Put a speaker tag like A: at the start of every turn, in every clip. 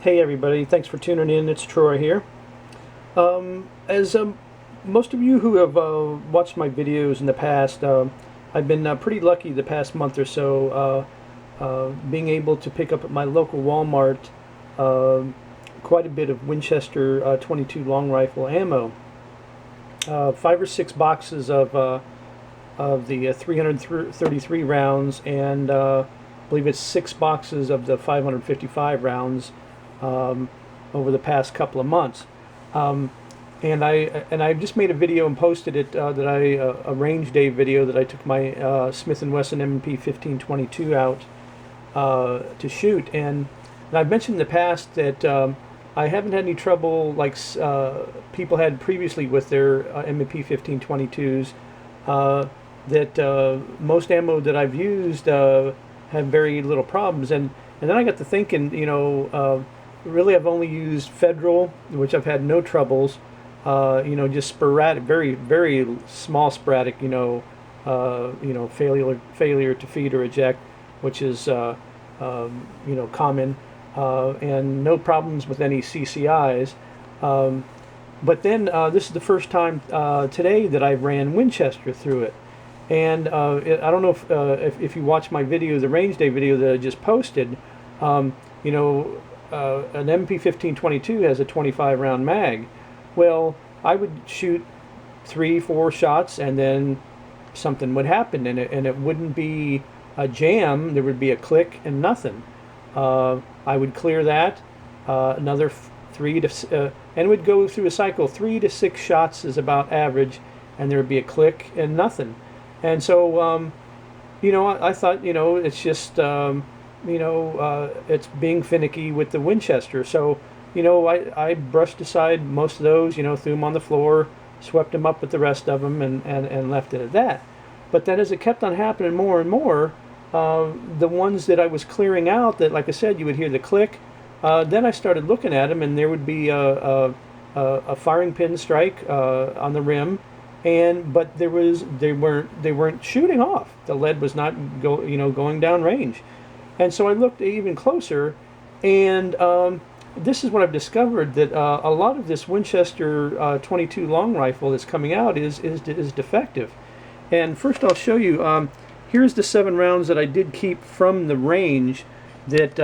A: Hey everybody, thanks for tuning in. It's Troy here. As most of you who have watched my videos in the past, I've been pretty lucky the past month or so being able to pick up at my local Walmart quite a bit of Winchester 22 long rifle ammo. 5 or 6 boxes of the 333 rounds, and I believe it's 6 boxes of the 555 rounds over the past couple of months. And I just made a video and posted it, a range day video that I took my Smith&Wesson M&P 1522 out to shoot. And I've mentioned in the past that I haven't had any trouble like people had previously with their M&P 1522s. That most ammo that I've used have very little problems. And then I got to thinking, really I've only used Federal, which I've had no troubles. Just sporadic, very, very small sporadic, failure to feed or eject, which is, common, and no problems with any CCIs. But then this is the first time today that I ran Winchester through it. And I don't know if you watch my video, the range day video that I just posted, an MP 1522 has a 25 round mag. Well, I would shoot 3-4 shots and then something would happen, and it wouldn't be a jam. There would be a click and nothing. I would clear that, another 3 to and it would go through a cycle. 3 to 6 shots is about average, and there would be a click and nothing. And so I thought, it's just it's being finicky with the Winchester. So I brushed aside most of those, threw them on the floor, swept them up with the rest of them, and left it at that. But then as it kept on happening more and more, the ones that I was clearing out, that, like I said, you would hear the click, then I started looking at them, and there would be a firing pin strike on the rim, but they weren't shooting off. The lead was not going down range. And so I looked even closer, and this is what I've discovered, that a lot of this Winchester 22 long rifle that's coming out is defective. And first I'll show you, here's the 7 rounds that I did keep from the range that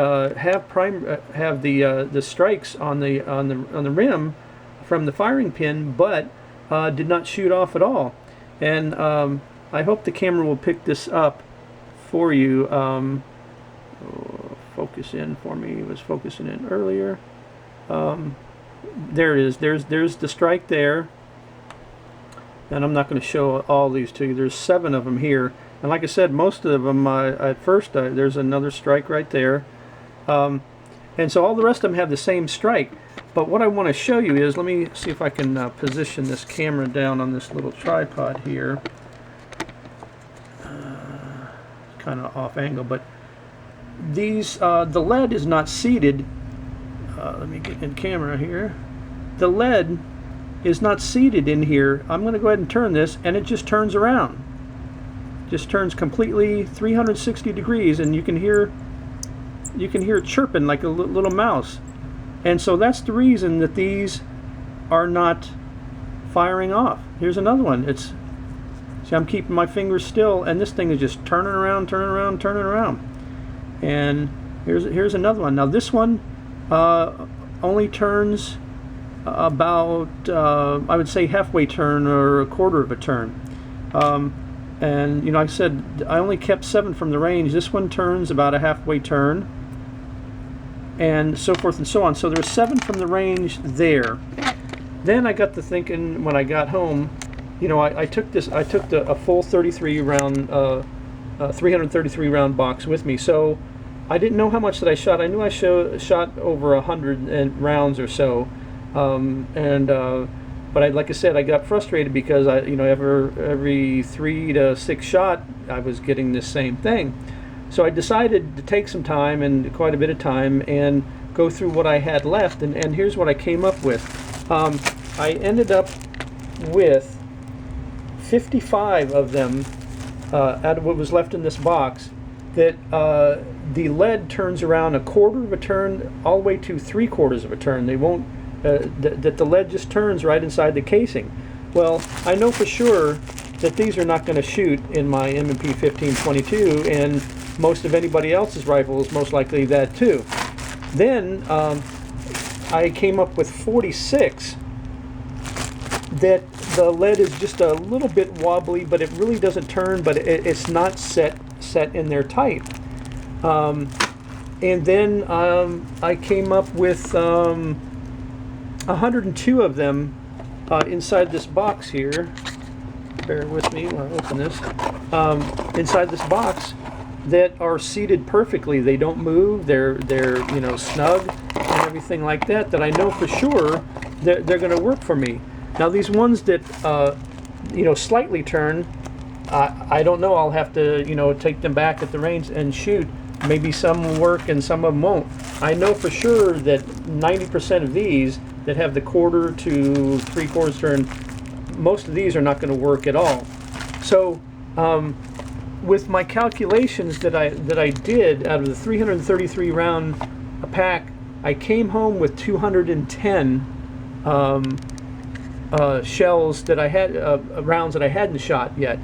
A: have the strikes on the rim from the firing pin, but did not shoot off at all. And I hope the camera will pick this up for you. Focus in for me. It was focusing in earlier. There it is. There's the strike there. And I'm not going to show all these to you. There's 7 of them here. And like I said, most of them, at first, there's another strike right there. And so all the rest of them have the same strike. But what I want to show you is, let me see if I can position this camera down on this little tripod here. Kind of off angle, but these, the lead is not seated. Let me get in camera here. The lead is not seated in here. I'm going to go ahead and turn this, and it just turns around. Just turns completely 360 degrees, and you can hear it chirping like a little mouse. And so that's the reason that these are not firing off. Here's another one. See, I'm keeping my fingers still, and this thing is just turning around, turning around, turning around. And here's another one. Now this one only turns about, I would say, halfway turn or a quarter of a turn. And like I said, I only kept 7 from the range. This one turns about a halfway turn, and so forth and so on. So there's 7 from the range there. Then I got to thinking when I got home, I took a full 33 round 333 round box with me, so I didn't know how much that I shot. I knew I shot over 100 rounds or so, but like I said, I got frustrated because every 3 to 6 shot I was getting this same thing. So I decided to take some time, and quite a bit of time, and go through what I had left, and here's what I came up with. I ended up with 55 of them out of what was left in this box that the lead turns around 1/4 of a turn all the way to 3/4 of a turn. They won't, that the lead just turns right inside the casing. Well, I know for sure that these are not going to shoot in my M&P 1522, and most of anybody else's rifle is most likely that too. Then I came up with 46 that the lead is just a little bit wobbly, but it really doesn't turn, but it's not set in there tight. And then I came up with 102 of them inside this box here. Bear with me while I open this. Inside this box that are seated perfectly. They don't move. They're you know, snug and everything like that. That I know for sure they're going to work for me. Now these ones that you know, slightly turn, I don't know. I'll have to, you know, take them back at the range and shoot. Maybe some will work and some of them won't. I know for sure that 90% of these that have the 1/4 to 3/4 turn, most of these are not going to work at all. So with my calculations that I did out of the 333 round pack, I came home with 210 shells that I had, rounds that I hadn't shot yet.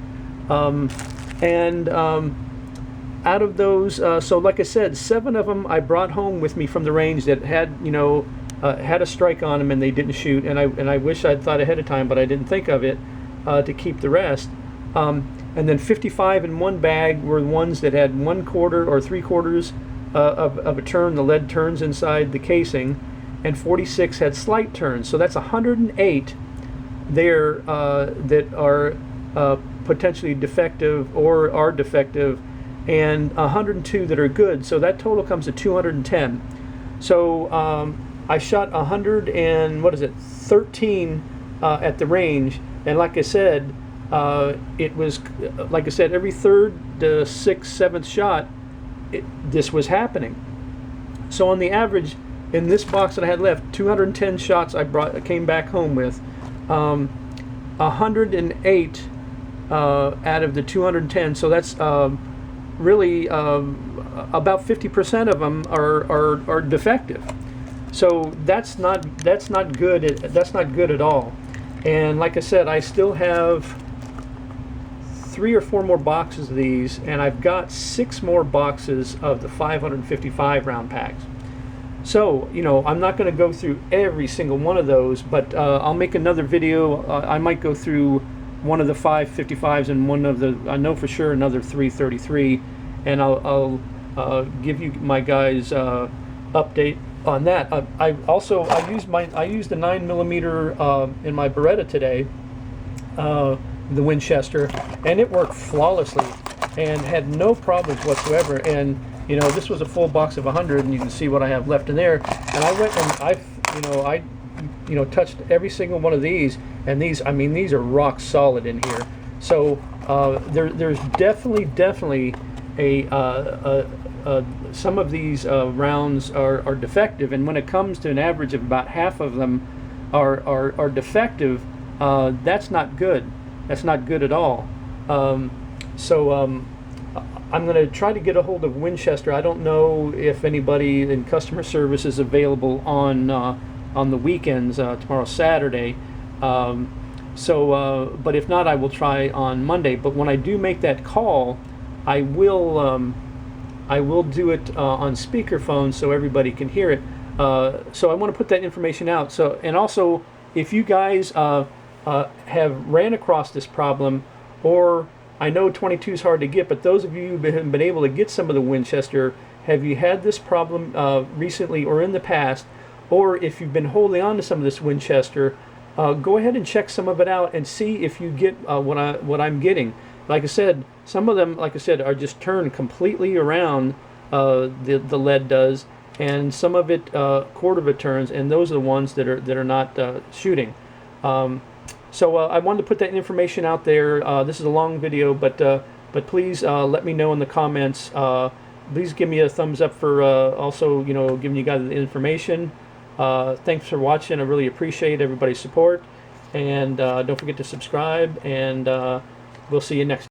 A: Out of those, so like I said, 7 of them I brought home with me from the range that had, you know, had a strike on them and they didn't shoot, and I wish I'd thought ahead of time, but I didn't think of it to keep the rest. And then 55 in one bag were the ones that had 1/4 or 3/4 of a turn. The lead turns inside the casing, and 46 had slight turns. So that's 108 there that are potentially defective or are defective, and 102 that are good. So that total comes to 210. So I shot 13 at the range, and like I said, it was, like I said, every 3rd to 6th, 7th shot, this was happening. So on the average, in this box that I had left, 210 shots I came back home with. 108 out of the 210. So that's really about 50% of them are defective. So that's not good. That's not good at all. And like I said, I still have 3 or 4 more boxes of these, and I've got 6 more boxes of the 555 round packs. So, you know, I'm not going to go through every single one of those, but I'll make another video. I might go through one of the 555s and one of the, I know for sure, another 333, and I'll give you my guys' update on that. I used the 9mm in my Beretta today, the Winchester, and it worked flawlessly and had no problems whatsoever. And you know, this was a full box of 100, and you can see what I have left in there. And I went and I touched every single one of these, and these, I mean, these are rock solid in here. So there's definitely some of these rounds are defective, and when it comes to an average of about half of them are defective, that's not good. That's not good at all. I'm going to try to get a hold of Winchester. I don't know if anybody in customer service is available on the weekends. Tomorrow's Saturday, but if not, I will try on Monday. But when I do make that call, I will do it on speakerphone so everybody can hear it. So I want to put that information out. So, and also, if you guys have ran across this problem, or I know 22 is hard to get, but those of you who have been able to get some of the Winchester, have you had this problem recently or in the past? Or if you've been holding on to some of this Winchester, go ahead and check some of it out and see if you get what I'm getting. Like I said, some of them, like I said, are just turned completely around, the lead does, and some of it 1/4 of it turns, and those are the ones that are not shooting. So I wanted to put that information out there. This is a long video, but please let me know in the comments. Please give me a thumbs up for also, you know, giving you guys the information. Thanks for watching. I really appreciate everybody's support, and don't forget to subscribe, and we'll see you next time.